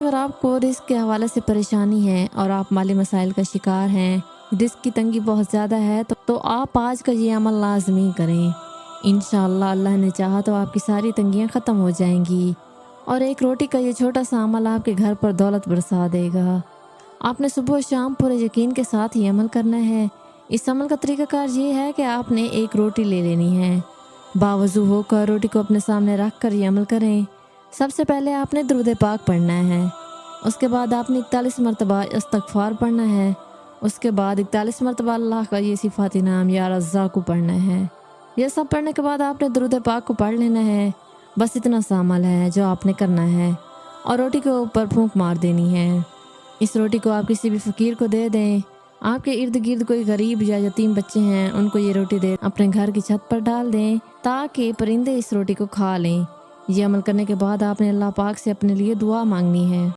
اگر آپ کو رزق کے حوالے سے پریشانی ہے اور آپ مالی مسائل کا شکار ہیں، رزق کی تنگی بہت زیادہ ہے، تو آپ آج کا یہ عمل لازمی کریں۔ انشاءاللہ اللہ نے چاہا تو آپ کی ساری تنگیاں ختم ہو جائیں گی، اور ایک روٹی کا یہ چھوٹا سا عمل آپ کے گھر پر دولت برسا دے گا۔ آپ نے صبح و شام پورے یقین کے ساتھ یہ عمل کرنا ہے۔ اس عمل کا طریقہ کار یہ ہے کہ آپ نے ایک روٹی لے لینی ہے۔ باوضو ہو کر روٹی کو اپنے سامنے رکھ کر یہ عمل کریں۔ سب سے پہلے آپ نے درود پاک پڑھنا ہے، اس کے بعد آپ نے 41 مرتبہ استغفار پڑھنا ہے، اس کے بعد 41 مرتبہ اللہ کا یہ صفاتی نام یا رزاق کو پڑھنا ہے۔ یہ سب پڑھنے کے بعد آپ نے درود پاک کو پڑھ لینا ہے۔ بس اتنا سا عمل ہے جو آپ نے کرنا ہے، اور روٹی کے اوپر پھونک مار دینی ہے۔ اس روٹی کو آپ کسی بھی فقیر کو دے دیں۔ آپ کے ارد گرد کوئی غریب یا یتیم بچے ہیں، ان کو یہ روٹی دے اپنے گھر کی چھت پر ڈال دیں تاکہ پرندے اس روٹی کو کھا لیں۔ یہ عمل کرنے کے بعد آپ نے اللہ پاک سے اپنے لیے دعا مانگنی ہے۔